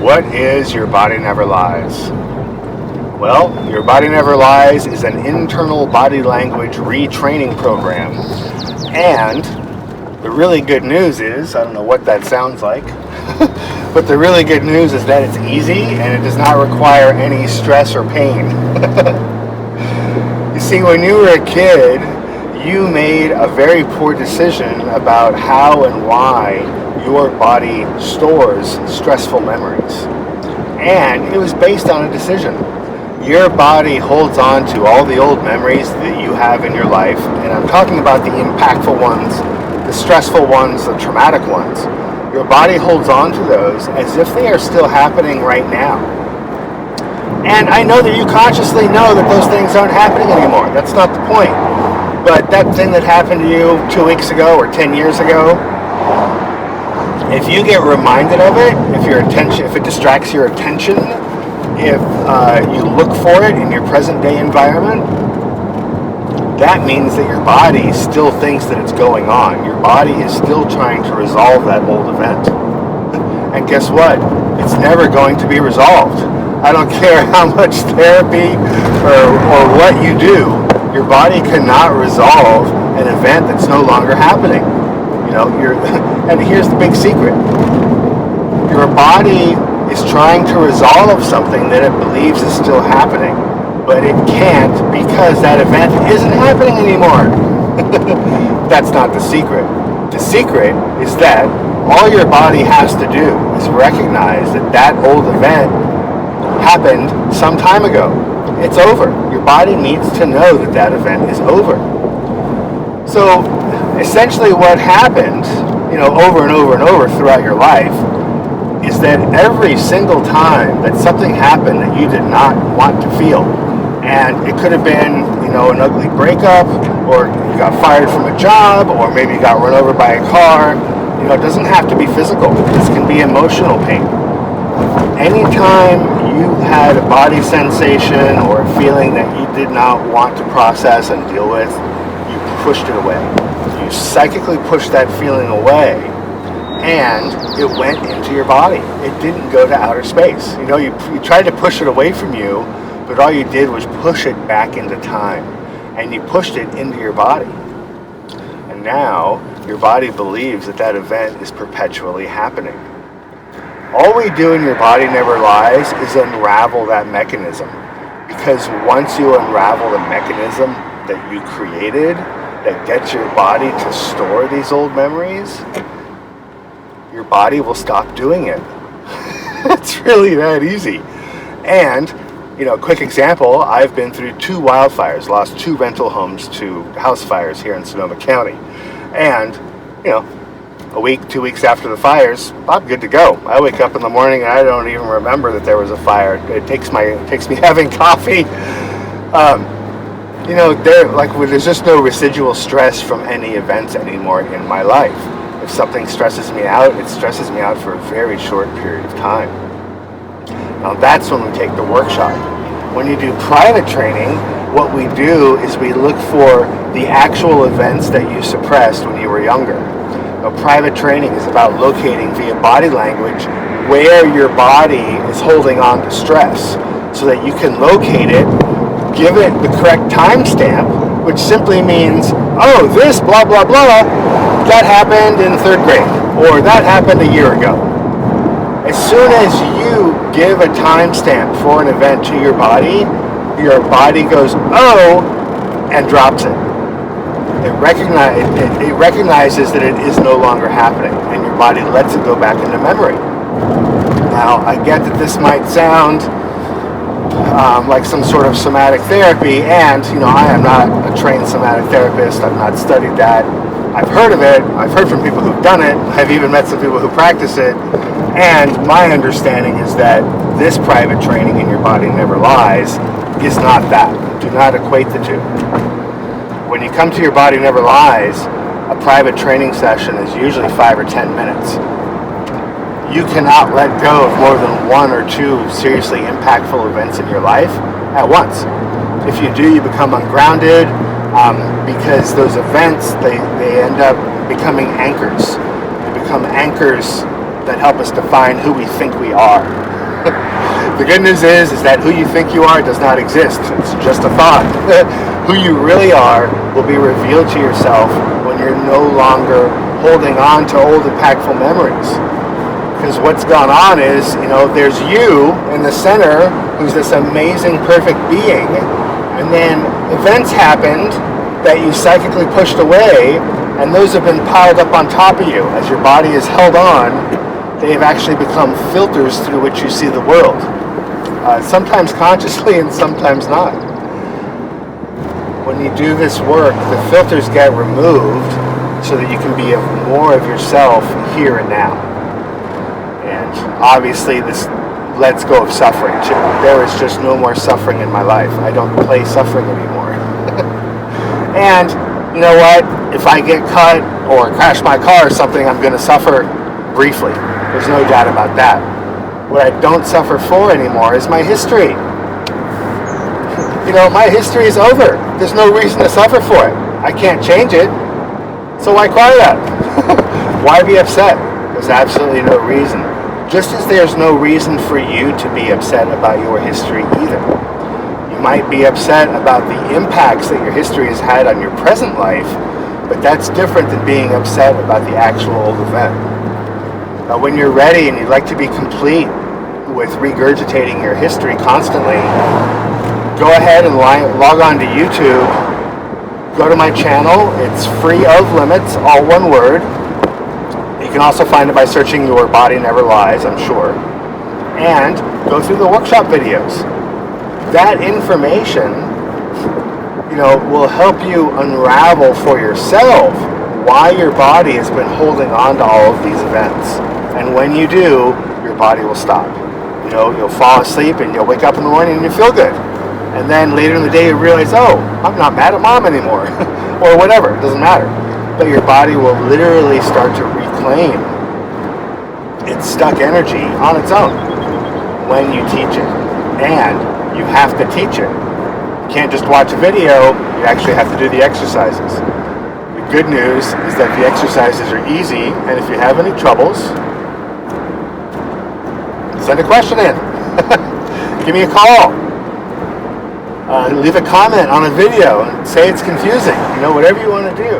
What is Your Body Never Lies? Well, Your Body Never Lies is an internal body language retraining program. And the really good news is, I don't know what that sounds like, but the really good news is that it's easy and it does not require any stress or pain. You see, when you were a kid, you made a very poor decision about how and why your body stores stressful memories. And it was based on a decision. Your body holds on to all the old memories that you have in your life, and I'm talking about the impactful ones, the stressful ones, the traumatic ones. Your body holds on to those as if they are still happening right now. And I know that you consciously know that those things aren't happening anymore. That's not the point. But that thing that happened to you 2 weeks ago or 10 years ago, if you get reminded of it, if it distracts your attention, if you look for it in your present day environment, that means that your body still thinks that it's going on. Your body is still trying to resolve that old event. And guess what? It's never going to be resolved. I don't care how much therapy or what you do, your body cannot resolve an event that's no longer happening. And here's the big secret. Your body is trying to resolve something that it believes is still happening, but it can't because that event isn't happening anymore. That's not the secret. The secret is that all your body has to do is recognize that that old event happened some time ago. It's over. Your body needs to know that that event is over. So essentially what happened, over and over and over throughout your life is that every single time that something happened that you did not want to feel, and it could have been, an ugly breakup, or you got fired from a job, or maybe you got run over by a car, it doesn't have to be physical. This can be emotional pain. Anytime you had a body sensation or a feeling that you did not want to process and deal with, you pushed it away. You psychically pushed that feeling away, and it went into your body. It didn't go to outer space. You tried to push it away from you, but all you did was push it back into time, and you pushed it into your body. And now your body believes that that event is perpetually happening. All we do in Your Body Never Lies is unravel that mechanism, because once you unravel the mechanism that you created that gets your body to store these old memories, your body will stop doing it. It's really that easy. And, quick example, I've been through 2 wildfires, lost 2 rental homes to house fires here in Sonoma County. And, a week, 2 weeks after the fires, I'm good to go. I wake up in the morning and I don't even remember that there was a fire. It takes me having coffee. There's just no residual stress from any events anymore in my life. If something stresses me out, it stresses me out for a very short period of time. Now that's when we take the workshop. When you do private training, what we do is we look for the actual events that you suppressed when you were younger. Now, private training is about locating via body language where your body is holding on to stress so that you can locate it, give it the correct timestamp, which simply means, this blah, blah, blah, that happened in 3rd grade, or that happened a year ago. As soon as you give a timestamp for an event to your body goes, and drops it. It recognizes that it is no longer happening, and your body lets it go back into memory. Now, I get that this might sound like some sort of somatic therapy, and I am not a trained somatic therapist. I've not studied that. I've heard of it. I've heard from people who've done it. I've even met some people who practice it. And my understanding is that this private training in Your Body Never Lies is not that. Do not equate the two. When you come to Your Body Never Lies, a private training session is usually 5 or 10 minutes. You cannot let go of more than 1 or 2 seriously impactful events in your life at once. If you do, you become ungrounded because those events, they end up becoming anchors. They become anchors that help us define who we think we are. The good news is that who you think you are does not exist. It's just a thought. Who you really are will be revealed to yourself when you're no longer holding on to old impactful memories. Because what's gone on is, there's you in the center who's this amazing, perfect being, and then events happened that you psychically pushed away, and those have been piled up on top of you. As your body is held on, they've actually become filters through which you see the world. Sometimes consciously and sometimes not. When you do this work, the filters get removed so that you can be more of yourself here and now. And obviously this lets go of suffering too. There is just no more suffering in my life. I don't play suffering anymore. And you know what? If I get cut or crash my car or something, I'm going to suffer briefly. There's no doubt about that. What I don't suffer for anymore is my history. My history is over. There's no reason to suffer for it. I can't change it. So why cry that? Why be upset? There's absolutely no reason. Just as there's no reason for you to be upset about your history either. You might be upset about the impacts that your history has had on your present life, but that's different than being upset about the actual old event. When you're ready and you'd like to be complete with regurgitating your history constantly, go ahead and log on to YouTube. Go to my channel. It's free of limits, all one word. You can also find it by searching Your Body Never Lies, I'm sure. And go through the workshop videos. That information, will help you unravel for yourself why your body has been holding on to all of these events. And when you do, your body will stop. You'll fall asleep and you'll wake up in the morning and you feel good. And then later in the day you realize, oh, I'm not mad at mom anymore. Or whatever, it doesn't matter. But your body will literally start to reclaim its stuck energy on its own when you teach it. And you have to teach it. You can't just watch a video, you actually have to do the exercises. The good news is that the exercises are easy, and if you have any troubles, send a question in. Give me a call. Leave a comment on a video and say it's confusing. Whatever you want to do.